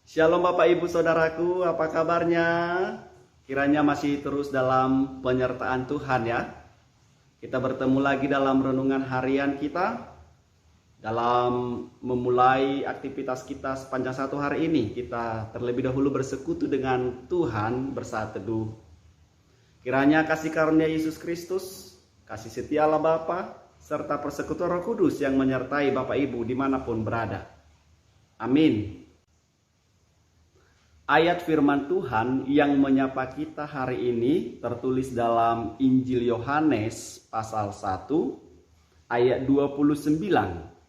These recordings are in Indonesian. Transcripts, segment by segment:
Shalom Bapak Ibu Saudaraku, apa kabarnya? Kiranya masih terus dalam penyertaan Tuhan ya. Kita bertemu lagi dalam renungan harian kita. Dalam memulai aktivitas kita sepanjang satu hari ini, kita terlebih dahulu bersekutu dengan Tuhan bersaat teduh. Kiranya kasih karunia Yesus Kristus, kasih setia Allah Bapa, serta persekutuan Roh Kudus yang menyertai Bapak Ibu dimanapun berada. Amin. Ayat firman Tuhan yang menyapa kita hari ini tertulis dalam Injil Yohanes pasal 1 ayat 29.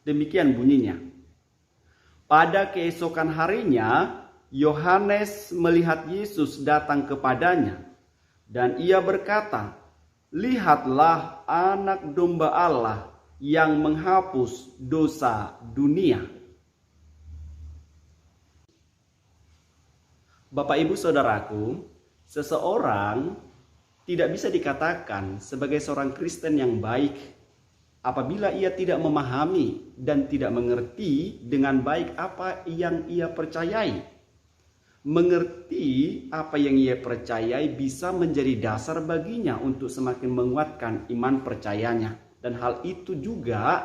Demikian bunyinya. Pada keesokan harinya, Yohanes melihat Yesus datang kepadanya dan ia berkata, "Lihatlah anak domba Allah yang menghapus dosa dunia." Bapak Ibu Saudaraku, seseorang tidak bisa dikatakan sebagai seorang Kristen yang baik apabila ia tidak memahami dan tidak mengerti dengan baik apa yang ia percayai. Mengerti apa yang ia percayai bisa menjadi dasar baginya untuk semakin menguatkan iman percayanya. Dan hal itu juga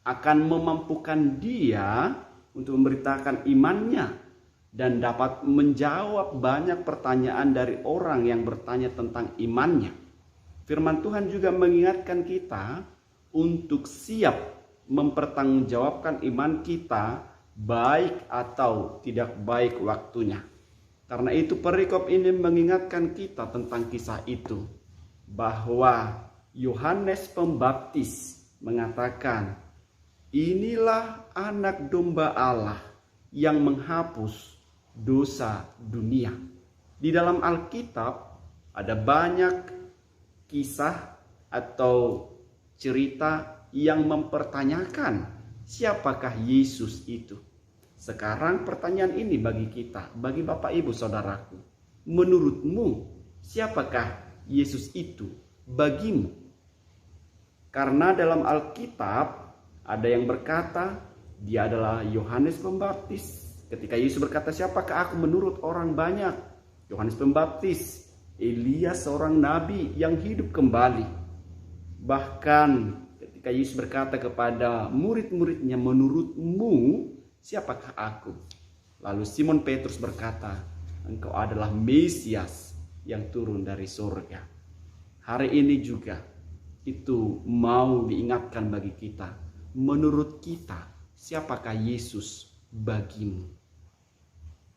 akan memampukan dia untuk memberitakan imannya dan dapat menjawab banyak pertanyaan dari orang yang bertanya tentang imannya. Firman Tuhan juga mengingatkan kita untuk siap mempertanggungjawabkan iman kita baik atau tidak baik waktunya. Karena itu perikop ini mengingatkan kita tentang kisah itu, bahwa Yohanes Pembaptis mengatakan, "Inilah anak domba Allah yang menghapus dosa dunia." Di dalam Alkitab ada banyak kisah atau cerita yang mempertanyakan siapakah Yesus itu. Sekarang pertanyaan ini bagi kita, bagi Bapak Ibu Saudaraku. Menurutmu siapakah Yesus itu bagimu? Karena dalam Alkitab ada yang berkata dia adalah Yohanes Pembaptis. Ketika Yesus berkata, "Siapakah aku menurut orang banyak?" Yohanes Pembaptis, Elias seorang nabi yang hidup kembali. Bahkan ketika Yesus berkata kepada murid-muridnya, "Menurutmu siapakah aku?" Lalu Simon Petrus berkata, "Engkau adalah Mesias yang turun dari surga." Hari ini juga itu mau diingatkan bagi kita. Menurut kita, siapakah Yesus bagimu?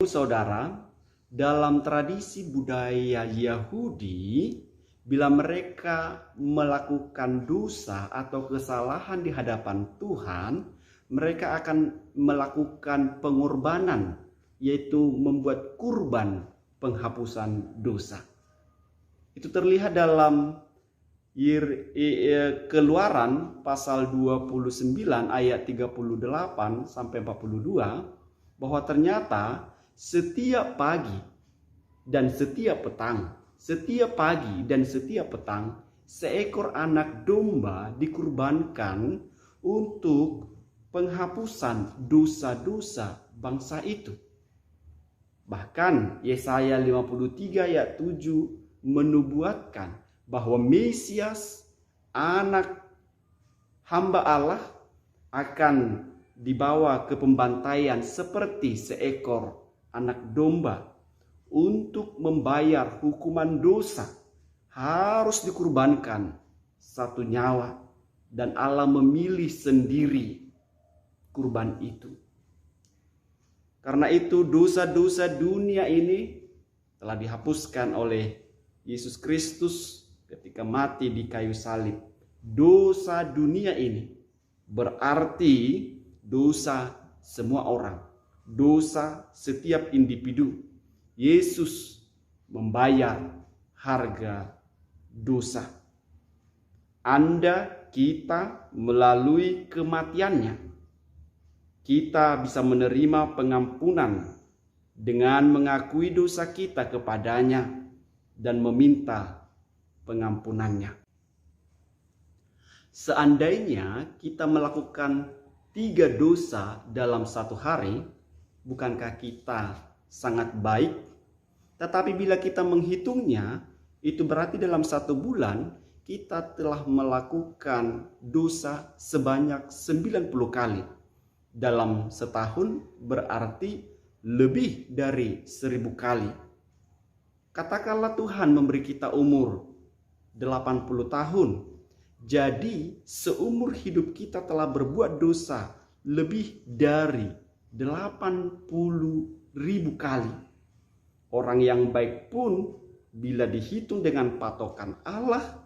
Saudara, dalam tradisi budaya Yahudi, bila mereka melakukan dosa atau kesalahan di hadapan Tuhan, mereka akan melakukan pengorbanan, yaitu membuat kurban penghapusan dosa. Itu terlihat dalam Keluaran pasal 29 ayat 38 sampai 42, bahwa ternyata setiap pagi dan setiap petang, seekor anak domba dikurbankan untuk penghapusan dosa-dosa bangsa itu. Bahkan Yesaya 53 ayat 7 menubuatkan bahwa Mesias, anak hamba Allah, akan dibawa ke pembantaian seperti seekor anak domba. Untuk membayar hukuman dosa harus dikurbankan satu nyawa, dan Allah memilih sendiri kurban itu. Karena itu dosa-dosa dunia ini telah dihapuskan oleh Yesus Kristus ketika mati di kayu salib. Dosa dunia ini berarti dosa semua orang, dosa setiap individu. Yesus membayar harga dosa. Anda, kita melalui kematiannya, kita bisa menerima pengampunan dengan mengakui dosa kita kepadanya dan meminta pengampunannya. Seandainya kita melakukan 3 dosa dalam satu hari, Bukankah kita sangat baik? Tetapi bila kita menghitungnya, itu berarti dalam 1 bulan kita telah melakukan dosa sebanyak 90 kali. Dalam setahun berarti lebih dari 1000 kali. Katakanlah Tuhan memberi kita umur 80 tahun. Jadi seumur hidup kita telah berbuat dosa lebih dari 80.000 kali. Orang yang baik pun bila dihitung dengan patokan Allah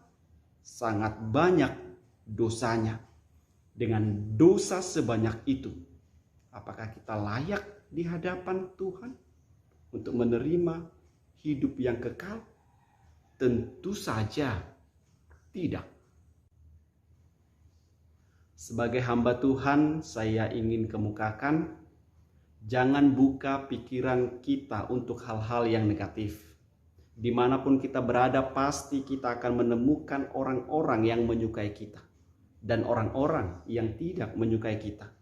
sangat banyak dosanya. Dengan dosa sebanyak itu, apakah kita layak di hadapan Tuhan untuk menerima hidup yang kekal? Tentu saja tidak. Sebagai hamba Tuhan, saya ingin kemukakan, jangan buka pikiran kita untuk hal-hal yang negatif. Dimanapun kita berada, pasti kita akan menemukan orang-orang yang menyukai kita dan orang-orang yang tidak menyukai kita.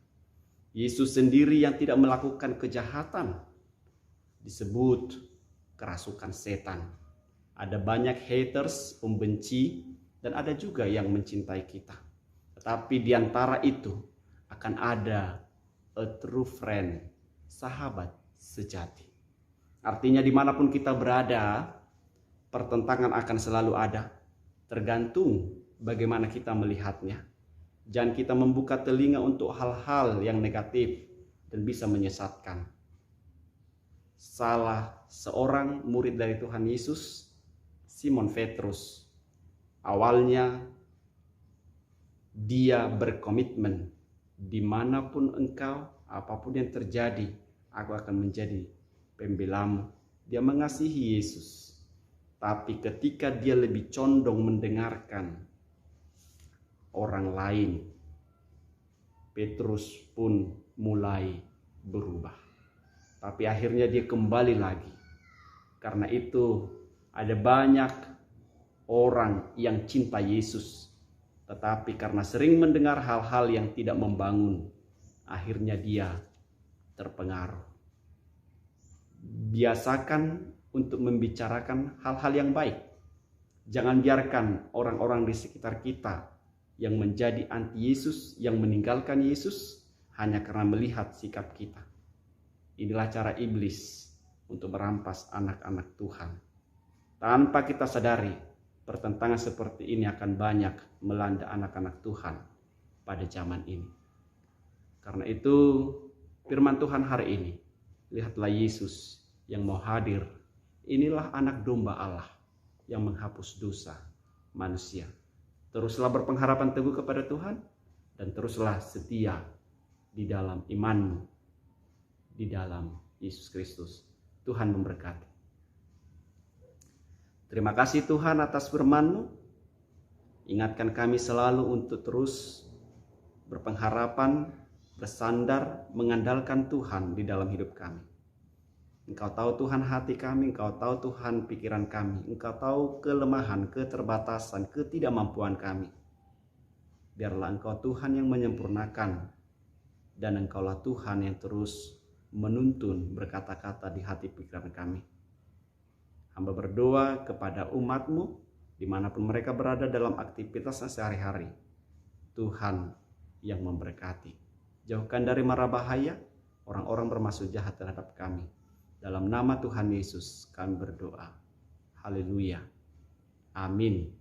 Yesus sendiri yang tidak melakukan kejahatan disebut kerasukan setan. Ada banyak haters, pembenci, dan ada juga yang mencintai kita. Tetapi di antara itu akan ada a true friend, sahabat sejati. Artinya dimanapun kita berada, pertentangan akan selalu ada. Tergantung bagaimana kita melihatnya. Jangan kita membuka telinga untuk hal-hal yang negatif dan bisa menyesatkan. Salah seorang murid dari Tuhan Yesus, Simon Petrus. Awalnya dia berkomitmen, dimanapun engkau, apapun yang terjadi, aku akan menjadi pembelamu. Dia mengasihi Yesus. Tapi ketika dia lebih condong mendengarkan orang lain, Petrus pun mulai berubah. Tapi akhirnya dia kembali lagi. Karena itu ada banyak orang yang cinta Yesus, tetapi karena sering mendengar hal-hal yang tidak membangun, akhirnya dia terpengaruh. Biasakan untuk membicarakan hal-hal yang baik. Jangan biarkan orang-orang di sekitar kita yang menjadi anti Yesus, yang meninggalkan Yesus hanya karena melihat sikap kita. Inilah cara iblis untuk merampas anak-anak Tuhan. Tanpa kita sadari, pertentangan seperti ini akan banyak melanda anak-anak Tuhan pada zaman ini. Karena itu, firman Tuhan hari ini, lihatlah Yesus yang mau hadir. Inilah anak domba Allah yang menghapus dosa manusia. Teruslah berpengharapan teguh kepada Tuhan dan teruslah setia di dalam imanmu, di dalam Yesus Kristus. Tuhan memberkati. Terima kasih Tuhan atas firman-Mu. Ingatkan kami selalu untuk terus berpengharapan, bersandar, mengandalkan Tuhan di dalam hidup kami. Engkau tahu Tuhan hati kami, Engkau tahu Tuhan pikiran kami, Engkau tahu kelemahan, keterbatasan, ketidakmampuan kami. Biarlah Engkau Tuhan yang menyempurnakan, dan Engkaulah Tuhan yang terus menuntun berkata-kata di hati pikiran kami. Hamba berdoa kepada umat-Mu, dimanapun mereka berada dalam aktivitasnya sehari-hari. Tuhan yang memberkati. Jauhkan dari mara bahaya orang-orang bermaksud jahat terhadap kami. Dalam nama Tuhan Yesus kami berdoa. Haleluya. Amin.